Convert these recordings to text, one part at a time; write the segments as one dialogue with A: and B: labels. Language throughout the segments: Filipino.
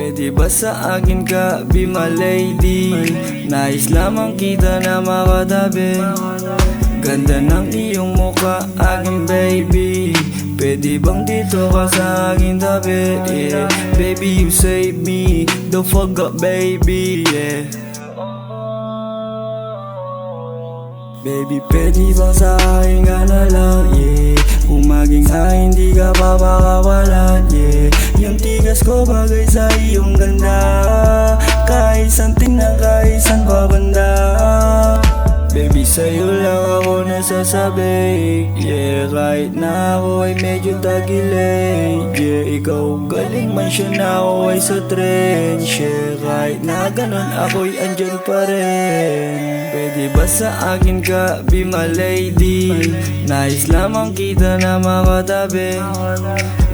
A: Pwede ba sa akin ka, be my lady? Nais lamang kita na makatabi. Ganda ng iyong mukha, aking baby. Pwede bang dito ka sa aking tabi? Yeah. Baby, you save me, don't forget baby, yeah. Baby, pwede bang sa akin ka na lang, yeah. Kung maging akin, di ka pa makawalan, yeah. Yung tigas ko bagay sa iyong ganda, kahit saan tingnan, kahit saan babanda. Baby, sa'yo lang ako nasasabi, yeah. Kahit na ako ay medyo tagilid, yeah. Ikaw galing man siya na ako ay sa trend, yeah. Kahit na ganun ako'y andyan pa rin. Pwede ba sa akin ka, be my lady? Nais lamang kita na makatabi.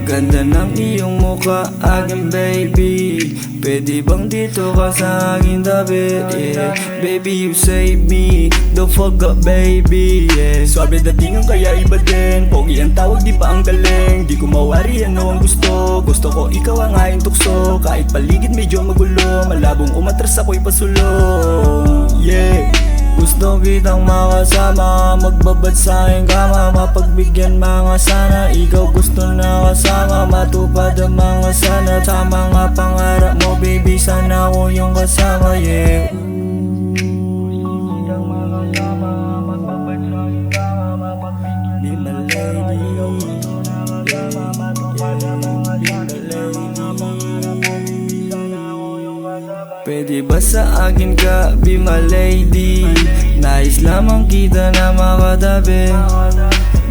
A: Ganda ng iyong mukha, aking baby. Pwede bang dito ka sa aking tabi, yeah. Baby, you save me, don't forget baby, yeah.
B: Swabe datingan kaya iba din, pogi ang tawag di pa ang galing. Di ko mawari ano ang gusto, gusto ko ikaw ang aking tukso. Kahit paligid medyo magulo, malabong umatras ako'y pasulong, yeah.
A: Gusto kitang makasama, magbabad sa aking kama, mapagbigyan mga sana. Ikaw gusto na kasama, matupad ang mga sana. Sa mga pangarap mo baby, sana ako yung kasama, yeah. Be my lady, pwede ba sa akin ka, be my lady? Nais lamang kita na makatabi.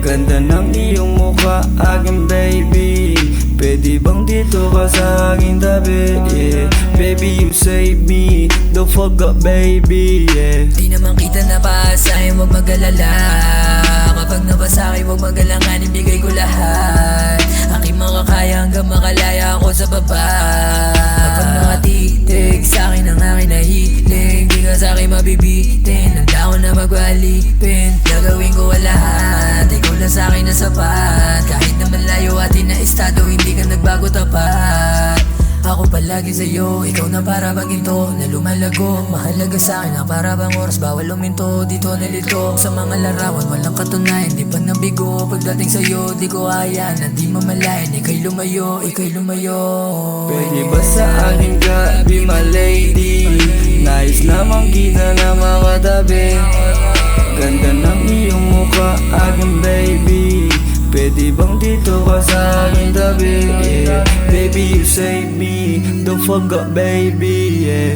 A: Ganda ng iyong mukha, aking baby. Pwede bang dito ka sa aking tabi, yeah. Baby, you save me, don't forget baby, yeah.
C: Di naman kita napasahin, huwag mag-alala. Kapag napasa'kin, huwag mag-alangan, ibigay ko lahat. Aking makakaya hanggang makalaya ako sa baba. Kapag nakatitig sa'kin ang aking nahiling, di ka sa'kin mabibitin. Handa ko na magwalipin, gagawin ko lahat. Ikaw lang sa'kin na sapat. Kahit na malayo atin na estado, hindi ka nagbago tapat. Ako palagi sa'yo, ikaw na para bang ginto na lumalago. Mahalaga sa'kin na para bang oras, bawal luminto. Dito nalito sa mga larawan, walang katunayan, di pa nabigo. Pagdating sa'yo, di ko kaya na di mamalayan. Ika'y lumayo, ika'y lumayo.
A: Pwede ba sa akin ka, be my lady? Nais lamang kita na makatabi. Ganda ng iyong mukha, aking baby. Pwede bang dito ka sa aking tabi, yeah. Baby, you save me, don't forget baby, yeah.